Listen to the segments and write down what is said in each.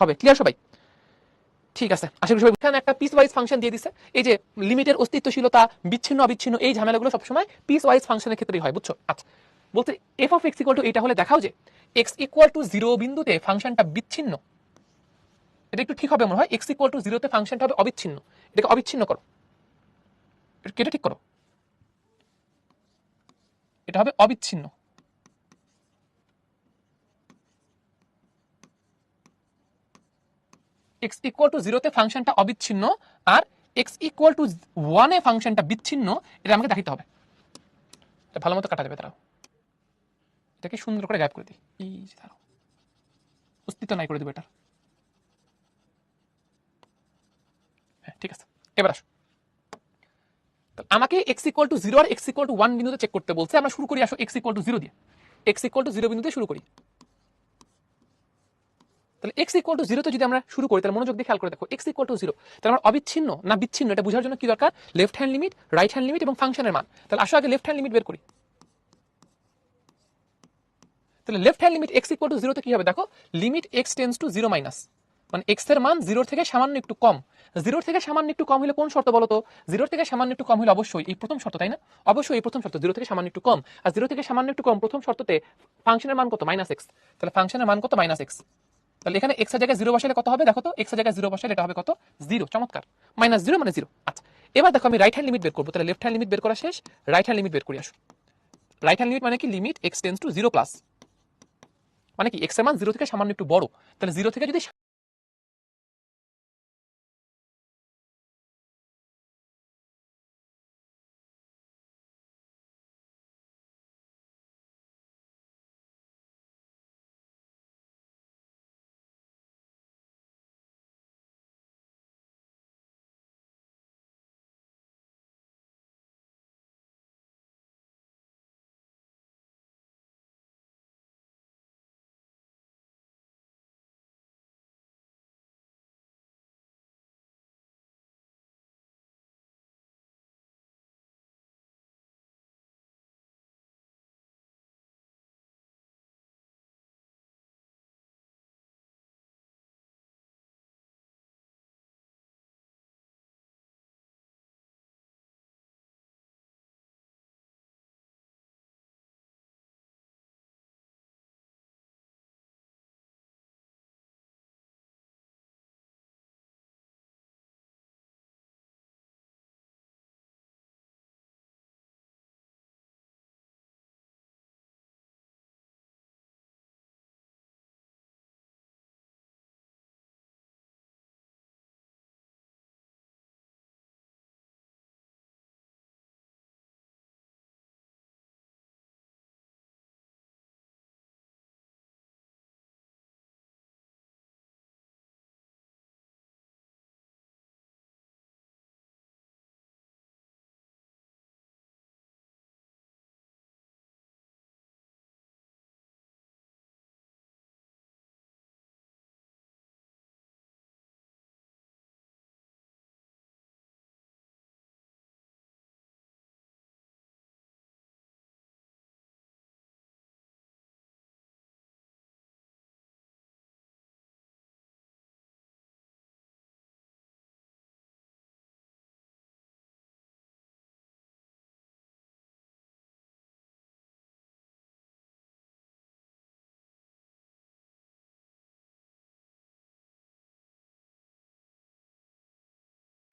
হবে। ক্লিয়ার সবাই? ঠিক আছে, আশা করি সবাই এখানে একটা পিস ওয়াইজ ফাংশন দিয়ে দিছে। এই যে লিমিটের অস্তিত্বশীলতা, বিচ্ছিন্ন অবিচ্ছিন্ন, এই ঝামেলাগুলো সবসময় পিস ওয়াইজ ফাংশনের ক্ষেত্রেই হয়, বুঝছো? আচ্ছা, বলতে F of x equal two এটা হলে দেখাও যে এক্স ইকুয়াল টু 0 বিন্দুতে ফাংশনটা বিচ্ছিন্ন। এটা একটু ঠিক হবে মনে হয়, এক্স ইকুয়াল টু 0 তে ফাংশনটা হবে অবিচ্ছিন্ন। এটাকে অবিচ্ছিন্ন করো, এটা ঠিক করো, এটা হবে অবিচ্ছিন্ন। এক্স ইকুয়াল টু 0 তে ফাংশনটা অবিচ্ছিন্ন আর এক্স ইকুয়াল টু 1 এ ফাংশনটা বিচ্ছিন্ন, এটা আমাকে দেখাতে হবে। এটা ভালো মতো কাটা যাবে, দাঁড়াও এটাকে সুন্দর করে গায়েব করে দিই। এই যে দাঁড়াও, অস্তিত্ব নাই করে দেবো এটা। হ্যাঁ ঠিক আছে, এবার আসো। আমাকে এক্স ইকুয়াল টু 0 আর এক্স ইকুয়াল টু 1 বিন্দুতে চেক করতে বলছে। আমরা শুরু করি, আসো এক্স ইকুয়াল টু 0 দিয়ে। এক্স ইকুয়াল টু 0 বিন্দুতে শুরু করি। তাহলে এক্স ইকুয়াল টু 0 তে যদি আমরা শুরু করি, তাহলে মনোযোগ দিয়ে খেয়াল করে দেখো, এক্স ইকুয়াল টু 0, তাহলে আমার অবিচ্ছিন্ন না বিচ্ছিন্ন এটা বোঝার জন্য কি দরকার? Left hand limit, right hand limit এবং ফাংশনের মান। তাহলে আসো আগে লেফট হ্যান্ড লিমিট বের করি। তাহলে left hand limit x equal to 0 তে কি হবে দেখো, limit x tends to 0 minus, মানে এক্স এর মান 0 থেকে সামান্য একটু কম। 0 থেকে সামান্য একটু কম হলে কোন শর্ত বলো তো? 0 থেকে সামান্য একটু কম হলে অবশ্যই এই প্রথম শর্ত, তাই না? অবশ্যই এই প্রথম শর্ত, 0 থেকে সামান্য একটু কম। আর 0 থেকে সামান্য একটু কম প্রথম শর্ততে ফাংশনের মান কত? Minus x. তাহলে ফাংশনের মান কত? Minus x. তাহলে এখানে এক্স এর জায়গায় 0 বসালে কত হবে দেখো তো? এক্স এর জায়গায় 0 বসালে এটা হবে কত? 0। চমৎকার, মাইনাস 0 মানে 0। আচ্ছা, এবার দেখো আমি রাইট হ্যান্ড লিমিট বের করবো। তাহলে লেফট হ্যান্ড লিমিট বের করা শেষ, রাইট হ্যান্ড লিমিট বের করি আসো। রাইট হ্যান্ড লিমিট মানে কি? Limit x tends to 0 plus, মানে কি এক্স এর মান 0 থেকে সামান্য একটু বড়। তাহলে 0 থেকে যদি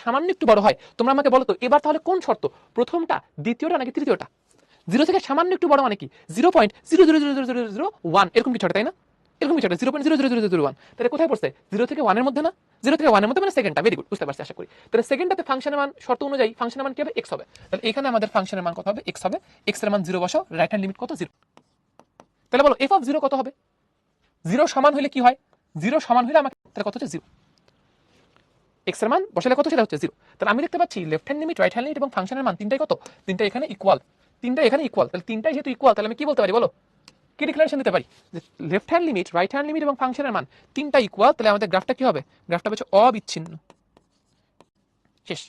সামান্য একটু বড় হয়, তোমরা আমাকে বলো তো এবার তাহলে কোন শর্ত? প্রথমটা, দ্বিতীয়টা নাকি তৃতীয়টা? 0 থেকে সামান্য একটু বড় মানে কি? 0.0000001 এরকম কিছু একটা, তাই না? এরকম কিছু একটা 0.00001। তাহলে কোথায় পড়ছে? 0 থেকে 1 এর মধ্যে না? 0 থেকে 1 এর মধ্যে মানে সেকেন্ডটা। ভেরি গুড, বুঝতে পারছি আশা করি। তাহলে সেকেন্ডটাতে ফাংশনের মান শর্ত অনুযায়ী ফাংশনের মান কি হবে? x হবে। তাহলে এখানে আমাদের ফাংশনের মান কত হবে? x হবে। x এর মান 0 বসাও, রাইট হ্যান্ড লিমিট কত? 0। তাহলে বলো f অফ 0 কত হবে? 0 সমান হলে কি হয়? 0 সমান হলে আমাকে তাহলে কত হচ্ছে? 0। এক্স এর মান বসালে কত? সেটা হচ্ছে 0। তাহলে আমি দেখতে পাচ্ছি left hand limit, right hand limit এবং ফাংশনের মান তিনটাই কত? তিনটাই এখানে ইকুয়াল। তিনটাই এখানে ইকুয়াল। তাহলে তিনটাই যেহেতু ইকুয়াল, তাহলে আমি কি বলতে পারি বলো? কি ডিক্লারেশন দিতে পারি? যে left hand limit, right hand limit এবং ফাংশনের মান তিনটা ইকুয়াল। তাহলে আমাদের গ্রাফটা কি হবে? গ্রাফটা হচ্ছে অবিচ্ছিন্ন। শেষ।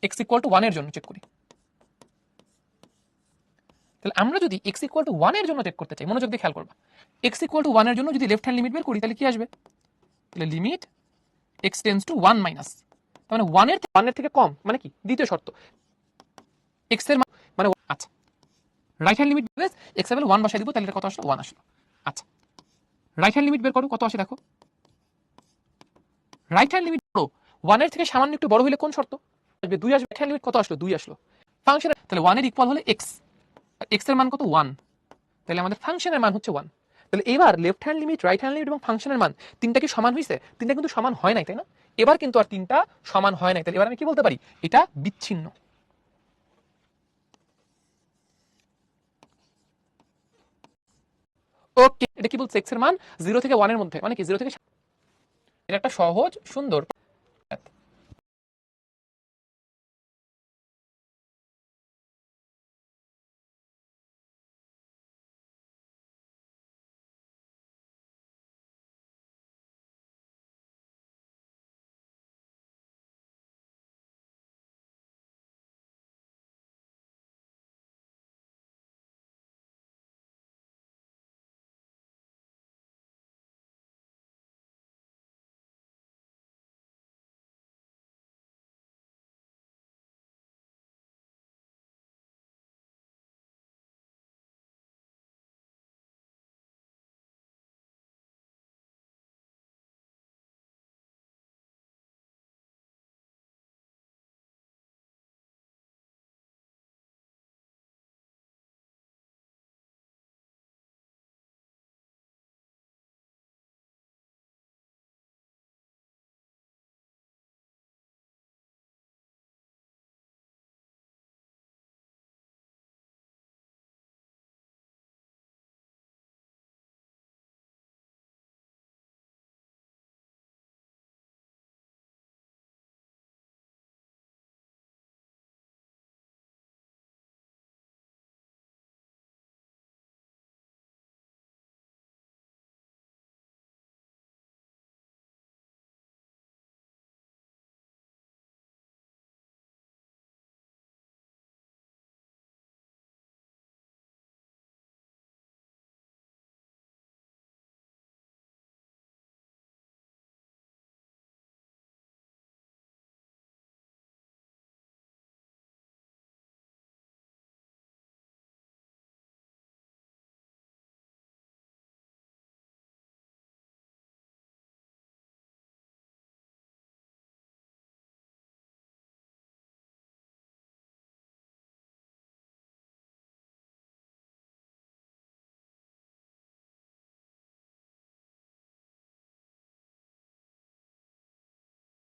এক্স ইকুয়াল টু 1 এর জন্য চেক করি। তাহলে আমরা যদি এক্স ইকুয়াল টু 1 এর জন্য চেক করতে চাই, মনোযোগ দিয়ে খেয়াল করবা, এক্স ইকুয়াল টু 1 এর জন্য যদি লেফট হ্যান্ড লিমিট বের করি তাহলে কি আসবে? তাহলে limit x tends to 1 minus, তার মানে 1 এর থেকে কম, মানে কি দ্বিতীয় শর্ত, এক্স এর মানে আচ্ছা right hand limit base x এর 1 বসাই দিব, তাহলে এটা কত আসলো? 1 আসলো। আচ্ছা রাইট হ্যান্ড লিমিট বের করো, কত আসে দেখো। রাইট হ্যান্ড লিমিট বড় 1 এর থেকে সামান্য একটু বড় হলে কোন শর্ত আসবে? 2 আসবে। রাইট হ্যান্ড লিমিট কত আসলো? 2 আসলো। ফাংশন তাহলে 1 এর ইকুয়াল হলে এক্স, আর এক্স এর মান কত? 1, তাহলে আমাদের ফাংশনের মান হচ্ছে 1। তাহলে এবার left hand limit, right hand limit এবং ফাংশনের মান তিনটা কি সমান হয়েছে? তিনটা কিন্তু সমান হয় নাই, তাই না? এবার কিন্তু আর তিনটা সমান হয় নাই, তাহলে এবার আমি কি বলতে পারি? এটা বিচ্ছিন্ন। ওকে, এটা কি বলছে? এক্স এর মান 0 থেকে 1 এর মধ্যে, মানে কি 0 থেকে, এটা একটা সহজ সুন্দর